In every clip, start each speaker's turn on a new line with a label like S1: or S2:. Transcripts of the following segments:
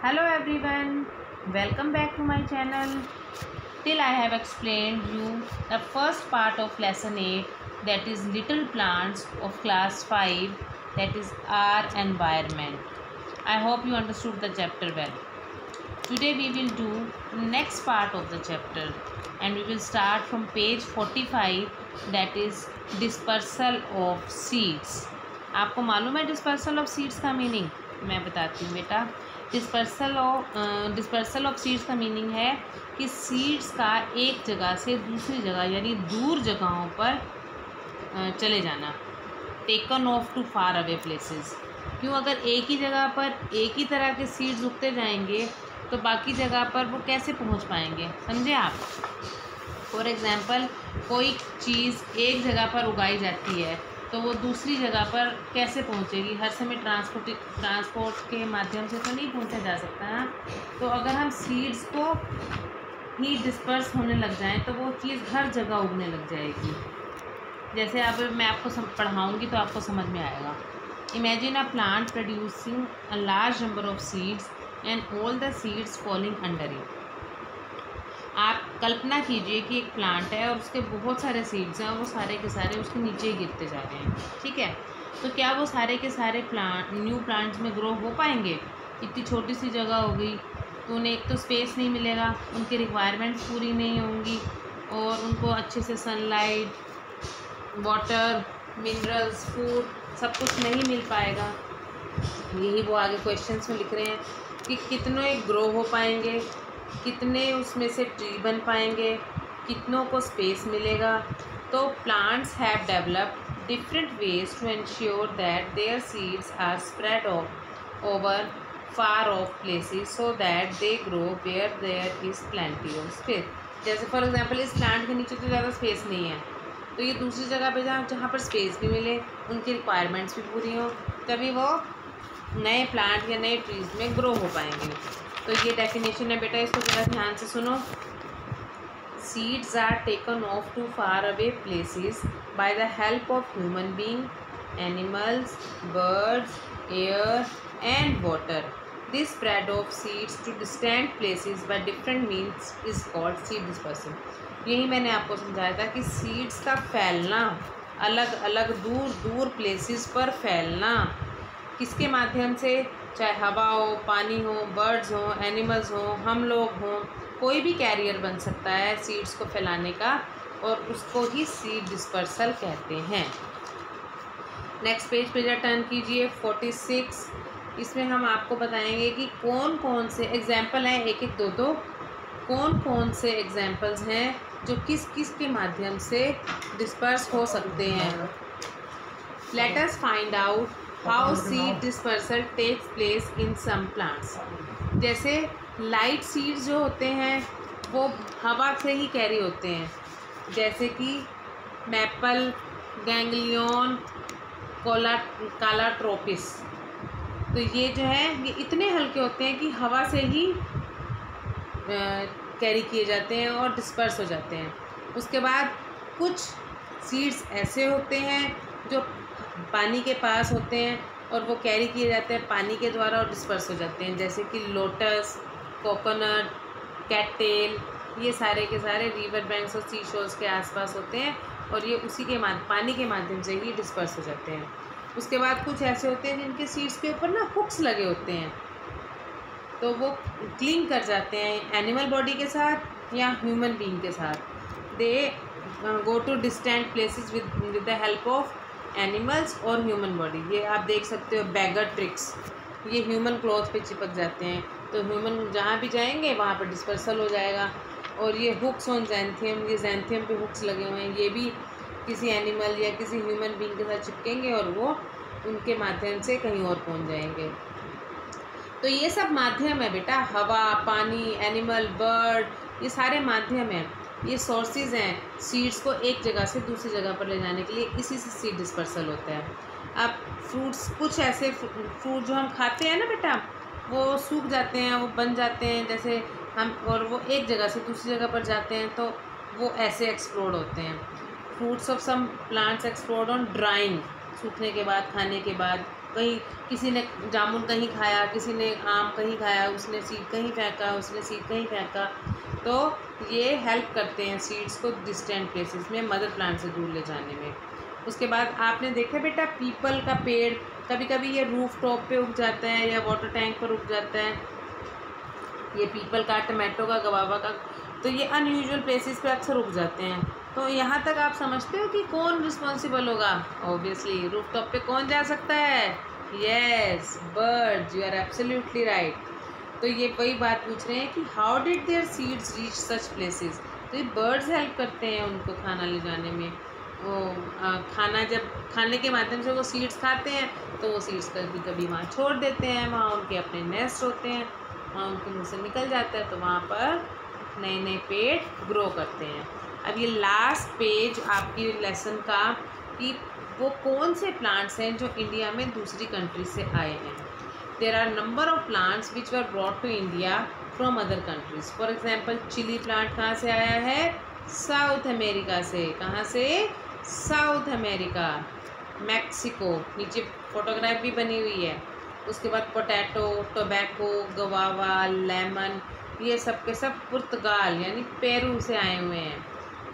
S1: Hello everyone, welcome back to my channel. Till I have explained you the first part of lesson 8, that is little plants of class 5, that is our environment. I hope you understood the chapter well. Today we will do next part of the chapter and we will start from page 45, that is dispersal of seeds. आपको मालूम है dispersal of seeds का meaning? मैं बताती हूँ बेटा। Dispersal of seeds का meaning है कि सीड्स का एक जगह से दूसरी जगह यानी दूर जगहों पर चले जाना। Taken off to far away places. क्यों? अगर एक ही जगह पर एक ही तरह के सीड्स उगते जाएंगे तो बाकी जगह पर वो कैसे पहुंच पाएंगे, समझे आप? फॉर एग्ज़ाम्पल, कोई चीज़ एक जगह पर उगाई जाती है तो वो दूसरी जगह पर कैसे पहुंचेगी? हर समय ट्रांसपोर्ट के माध्यम से तो नहीं पहुंचा जा सकता है। तो अगर हम सीड्स को ही डिस्पर्स होने लग जाएं तो वो चीज़ हर जगह उगने लग जाएगी। जैसे अब मैं आपको पढ़ाऊँगी तो आपको समझ में आएगा। Imagine a plant producing a large number of seeds and all the seeds falling under it. आप कल्पना कीजिए कि एक प्लांट है और उसके बहुत सारे सीड्स हैं और वो सारे के सारे उसके नीचे ही गिरते जा रहे हैं, ठीक है? तो क्या वो सारे के सारे न्यू प्लांट्स में ग्रो हो पाएंगे? इतनी छोटी सी जगह होगी तो उन्हें एक तो स्पेस नहीं मिलेगा, उनकी रिक्वायरमेंट्स पूरी नहीं होंगी और उनको अच्छे से सनलाइट, वाटर, मिनरल्स, फूड सब कुछ नहीं मिल पाएगा। यही वो आगे क्वेश्चंस में लिख रहे हैं कि कितने ग्रो हो पाएंगे, कितने उसमें से ट्री बन पाएंगे, कितनों को स्पेस मिलेगा। तो plants have developed different ways to ensure that their seeds are spread over far of places so that they grow where there is plenty of space. जैसे फॉर एग्जांपल, इस प्लांट के नीचे तो ज़्यादा स्पेस नहीं है तो ये दूसरी जगह पे जहाँ पर स्पेस भी मिले, उनकी रिक्वायरमेंट्स भी पूरी हों, तभी वो नए प्लांट या नए ट्रीज़ में ग्रो हो पाएंगे। तो ये डेफिनेशन है बेटा, इसको ज़रा ध्यान से सुनो। Seeds are taken off to far away places by the help of human being, animals, birds, air and water. This spread of seeds to distant places by different means is called seed dispersion. यही मैंने आपको समझाया था कि seeds का फैलना, अलग अलग दूर दूर प्लेसेस पर फैलना, किसके माध्यम से? चाहे हवा हो, पानी हो, बर्ड्स हो, एनिमल्स हो, हम लोग हों, कोई भी कैरियर बन सकता है सीड्स को फैलाने का और उसको ही सीड डिस्पर्सल कहते हैं। नेक्स्ट पेज पे टर्न कीजिए 46। इसमें हम आपको बताएंगे कि कौन कौन से एग्जाम्पल हैं, एक एक दो दो, कौन कौन से एग्जाम्पल्स हैं जो किस किस के माध्यम से डिस्पर्स हो सकते हैं। Let us find out how seed dispersal takes place in some plants. जैसे लाइट सीड्स जो होते हैं वो हवा से ही कैरी होते हैं, जैसे कि मैपल, गैंग्लियन, कालाट्रोपिस। तो ये जो है ये इतने हल्के होते हैं कि हवा से ही कैरी किए जाते हैं और डिस्पर्स हो जाते हैं। उसके बाद कुछ सीड्स ऐसे होते हैं जो पानी के पास होते हैं और वो कैरी किए जाते हैं पानी के द्वारा और डिस्पर्स हो जाते हैं, जैसे कि लोटस, कोकोनट, कैटटेल। ये सारे के सारे रिवर बैंक्स और सी शोर्स के आसपास होते हैं और ये उसी के पानी के माध्यम से ही डिस्पर्स हो जाते हैं। उसके बाद कुछ ऐसे होते हैं जिनके सीड्स के ऊपर ना हुक्स लगे होते हैं, तो वो क्लिंग कर जाते हैं एनिमल बॉडी के साथ या ह्यूमन बीइंग के साथ। They go to distant places with the help of animals और ह्यूमन बॉडी। ये आप देख सकते हो बैगर ट्रिक्स, ये ह्यूमन क्लॉथ पे चिपक जाते हैं तो ह्यूमन जहाँ भी जाएंगे वहाँ पर डिस्पर्सल हो जाएगा। और ये हुक्स ऑन जैंथियम, ये जैंथियम पे हुक्स लगे हुए हैं, ये भी किसी एनिमल या किसी ह्यूमन बीइंग के साथ चिपकेंगे और वो उनके माध्यम से कहीं और पहुँच जाएंगे। तो ये सब माध्यम है बेटा, हवा, पानी, एनिमल, बर्ड, ये सारे माध्यम हैं, ये सोर्सेज हैं सीड्स को एक जगह से दूसरी जगह पर ले जाने के लिए। इसी से सीड डिस्पर्सल होता है। अब फ्रूट्स, कुछ ऐसे फ्रूट जो हम खाते हैं ना बेटा, वो सूख जाते हैं, वो बन जाते हैं जैसे हम, और वो एक जगह से दूसरी जगह पर जाते हैं तो वो ऐसे एक्सप्लोड होते हैं। Fruits of some plants explode on drying, सूखने के बाद, खाने के बाद कहीं किसी ने जामुन कहीं खाया, किसी ने आम कहीं खाया, उसने सीड कहीं फेंका, उसने सीड कहीं फेंका। तो ये हेल्प करते हैं सीड्स को डिस्टेंट प्लेसेस में मदर प्लांट से दूर ले जाने में। उसके बाद आपने देखा बेटा पीपल का पेड़ कभी कभी ये रूफ टॉप पे उग जाता है या वाटर टैंक पर उग जाता है, ये पीपल का, टमाटो का, गवावा का, तो ये अनयूजुअल प्लेसेस पे अक्सर उग जाते हैं। तो यहाँ तक आप समझते हो कि कौन रिस्पॉन्सिबल होगा? ऑब्वियसली रूफ टॉप पे कौन जा सकता है? Yes, birds, you are absolutely right. तो ये वही बात पूछ रहे हैं कि how did their seeds reach such places. तो ये बर्ड्स हेल्प करते हैं उनको खाना ले जाने में। वो खाना जब खाने के माध्यम से वो सीड्स खाते हैं तो वो सीड्स कभी कभी वहाँ छोड़ देते हैं, वहाँ उनके अपने नेस्ट होते हैं, वहाँ उनके मुँह से निकल जाता है, तो वहाँ पर नए नए पेड़ ग्रो करते हैं। अब ये लास्ट पेज आपकी लेसन का कि वो कौन से प्लांट्स हैं जो इंडिया में दूसरी कंट्री से आए हैं। There are number of plants which were brought to India from other countries. For example chilli plant कहाँ से आया है? साउथ अमेरिका से। कहाँ से? साउथ अमेरिका, मैक्सिको, नीचे फोटोग्राफ भी बनी हुई है। उसके बाद पोटैटो, टोबैको, गवावा, लेमन, ये सब के सब पुर्तगाल यानी पेरू से आए हुए हैं।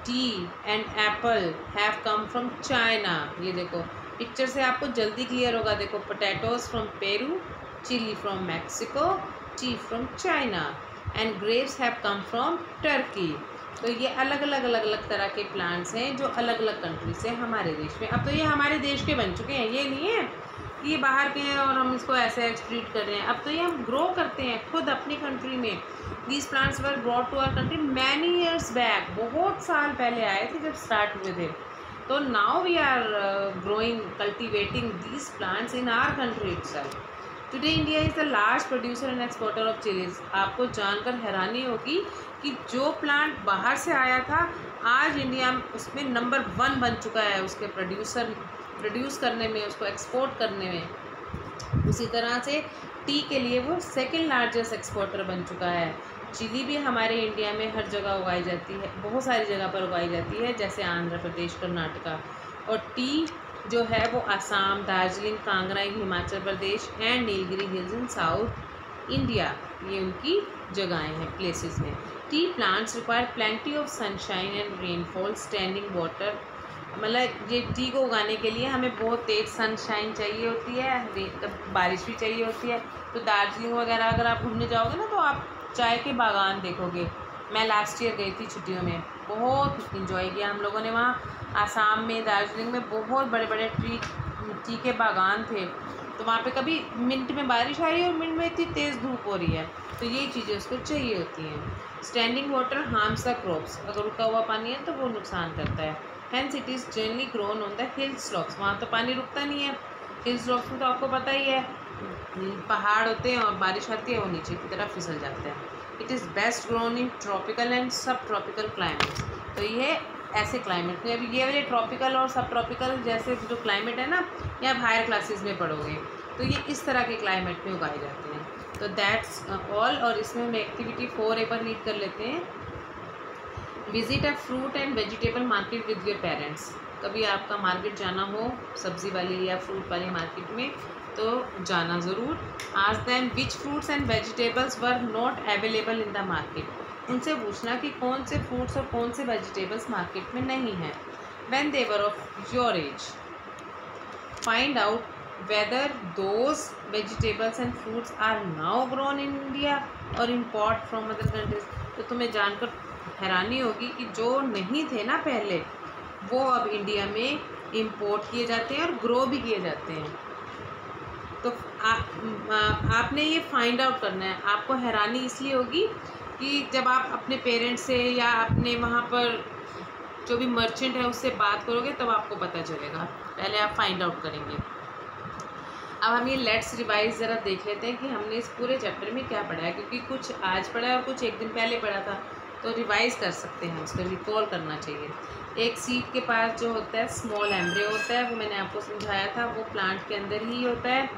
S1: Tea and apple have come from China. ये देखो पिक्चर से आपको जल्दी क्लियर होगा। देखो potatoes from Peru, chilli from Mexico, tea from China and grapes have come from Turkey. तो ये अलग अलग तरह के प्लांट्स हैं जो अलग अलग कंट्री से हमारे देश में। अब तो ये हमारे देश के बन चुके हैं, ये नहीं है कि ये बाहर के हैं और हम इसको ऐसे एक्सट्रीट कर रहे हैं। अब तो ये हम ग्रो करते हैं खुद अपनी कंट्री में। These plants were brought to our country many years back. बहुत साल पहले आए थे जब स्टार्ट हुए थे। तो now we are growing, cultivating these plants in our country itself. Today India is the large producer and exporter of chillies. आपको जानकर हैरानी होगी कि जो प्लांट बाहर से आया था आज इंडिया में उसमें नंबर 1 बन चुका है, उसके प्रोड्यूस करने में, उसको एक्सपोर्ट करने में। उसी तरह से टी के लिए वो सेकंड लार्जेस्ट एक्सपोर्टर बन चुका है। चिली भी हमारे इंडिया में हर जगह उगाई जाती है, बहुत सारी जगह पर उगाई जाती है, जैसे आंध्र प्रदेश, कर्नाटका। और टी जो है वो Assam, Darjeeling, Kangra in Himachal Pradesh and Nilgiri hills in south India, ये उनकी जगहें हैं, प्लेसेस में। Tea plants require plenty of sunshine and rainfall, standing water. मतलब ये टी को उगाने के लिए हमें बहुत तेज़ सनशाइन चाहिए होती है, बारिश भी चाहिए होती है। तो दार्जिलिंग वगैरह अगर आप घूमने जाओगे ना तो आप चाय के बागान देखोगे। मैं लास्ट ईयर गई थी छुट्टियों में, बहुत इन्जॉय किया हम लोगों ने वहाँ। आसाम में, दार्जिलिंग में बहुत बड़े बड़े टी के बागान थे। तो वहाँ पे कभी मिनट में बारिश आ रही है और मिनट में इतनी तेज़ धूप हो रही है, तो यही चीज़ें उसको चाहिए होती हैं। Standing water harms the crops. अगर रुका हुआ पानी है तो वो नुकसान करता है। Hence it is generally grown on the hill slopes. वहाँ तो पानी रुकता नहीं है। हिल स्लॉप्स में तो आपको पता ही है पहाड़ होते हैं और बारिश आती है वो नीचे की तरफ फिसल जाते हैं। It is best grown in tropical and सब ट्रॉपिकल क्लाइमेट्स। तो ये ऐसे क्लाइमेट में, अभी ये वाले ट्रॉपिकल और सब ट्रॉपिकल जैसे जो क्लाइमेट है ना, ये आप हायर क्लासेस में पढ़ोगे, तो ये इस तरह के क्लाइमेट में उगाए जाते हैं। तो दैट्स ऑल। और इसमें हम एक्टिविटी 4A पर रीड कर लेते हैं। Visit a fruit and vegetable market with your parents. कभी आपका मार्केट जाना हो, सब्ज़ी वाली या फ्रूट वाली मार्केट में, तो जाना ज़रूर। Ask them which fruits and vegetables were not available in the market. उनसे पूछना कि कौन से फ्रूट्स और कौन से वेजिटेबल्स मार्केट में नहीं हैं। When they were of your age, find out whether those vegetables and fruits are now grown in India or import from other countries। तो तुम्हें जानकर हैरानी होगी कि जो नहीं थे ना पहले, वो अब इंडिया में इंपोर्ट किए जाते हैं और ग्रो भी किए जाते हैं। तो आपने ये फाइंड आउट करना है। आपको हैरानी इसलिए होगी कि जब आप अपने पेरेंट्स से या अपने वहाँ पर जो भी मर्चेंट है उससे बात करोगे तब आपको पता चलेगा। पहले आप फाइंड आउट करेंगे। अब हम ये लेट्स रिवाइज ज़रा देख लेते हैं कि हमने इस पूरे चैप्टर में क्या पढ़ा है, क्योंकि कुछ आज पढ़ा है और कुछ एक दिन पहले पढ़ा था, तो रिवाइज़ कर सकते हैं, उसको रिकॉल करना चाहिए। एक सीड के पास जो होता है स्मॉल एम्ब्रियो होता है, वो मैंने आपको समझाया था, वो प्लांट के अंदर ही होता है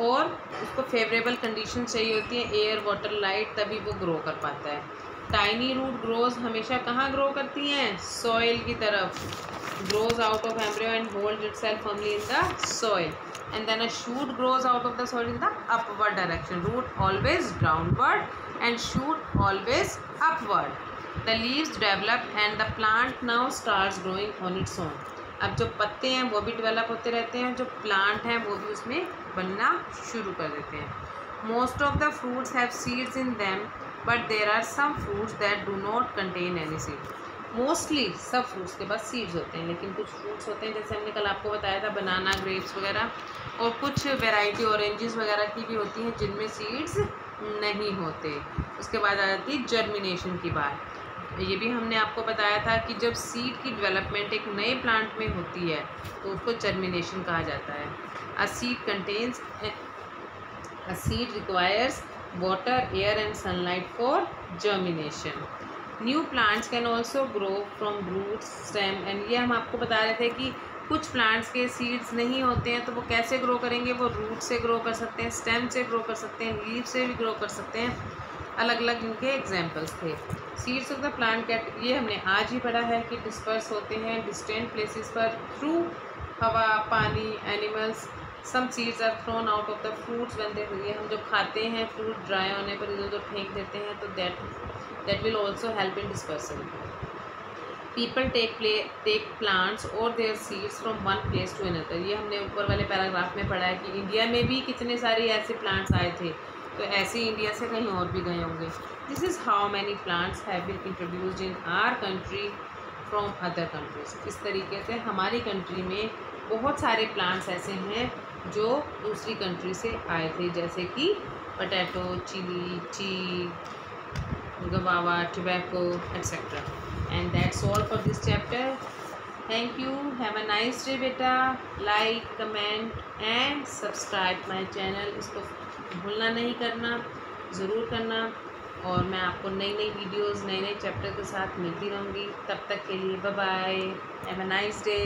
S1: और उसको फेवरेबल कंडीशन चाहिए होती है, एयर, वाटर, लाइट, तभी वो ग्रो कर पाता है। टाइनी रूट ग्रोज हमेशा कहाँ ग्रो करती हैं? सॉइल की तरफ. Grows out of embryo and holds itself firmly in the soil. And then a shoot grows out of the soil in the upward direction. Root always downward and shoot always upward. The leaves develop and the plant now starts growing on its own. अब जो पत्ते हैं वो भी develop होते रहते हैं, जो प्लांट हैं वो भी उसमें बनना शुरू कर देते हैं. Most of the fruits have seeds in them, but there are some fruits that do not contain any seed. Mostly सब फ्रूट्स के पास सीड्स होते हैं, लेकिन कुछ फ्रूट्स होते हैं जैसे हमने कल आपको बताया था बनाना, ग्रेप्स वगैरह, और कुछ वैरायटी ऑरेंजेस वगैरह की भी होती हैं जिनमें सीड्स नहीं होते. उसके बाद आ जाती है जर्मिनेशन की बात. ये भी हमने आपको बताया था कि जब सीड की डेवलपमेंट एक नए प्लांट में होती है तो उसको जर्मिनेशन कहा जाता है. A seed requires water, air and sunlight for germination. New plants can also grow from roots, stem. And ये हम आपको बता रहे थे कि कुछ प्लांट्स के सीड्स नहीं होते हैं तो वो कैसे ग्रो करेंगे? वो रूट से ग्रो कर सकते हैं, स्टेम से ग्रो कर सकते हैं, लीव से भी ग्रो कर सकते हैं. अलग अलग इनके एग्जाम्पल्स थे. सीड्स ऑफ द प्लांट ये हमने आज ही पढ़ा है कि डिस्पर्स होते हैं डिस्टेंट प्लेसेस पर थ्रू हवा, पानी, animals. Some seeds are thrown out of the fruits when they. ये हम जो खाते हैं फ्रूट ड्राई होने पर इधर उधर फेंक देते हैं तो that will also help in dispersal. People take plants or their seeds from one place to another. ये हमने ऊपर वाले पैराग्राफ में पढ़ा है कि इंडिया में भी कितने सारे ऐसे प्लांट्स आए थे, तो ऐसे इंडिया से कहीं और भी गए होंगे. This is how many plants have been introduced in our country from other countries. इस तरीके से हमारी कंट्री में बहुत सारे प्लांट्स ऐसे हैं जो दूसरी कंट्री से आए थे, जैसे कि potato, chilli, cheese, guava, tobacco, etc. And that's all for this chapter. Thank you. Have a nice day beta. Like, comment and subscribe my channel. इसको भूलना नहीं करना, ज़रूर करना. और मैं आपको नई नई वीडियोज़, नए नए चैप्टर के साथ मिलती रहूँगी. तब तक के लिए bye bye. Have a nice day.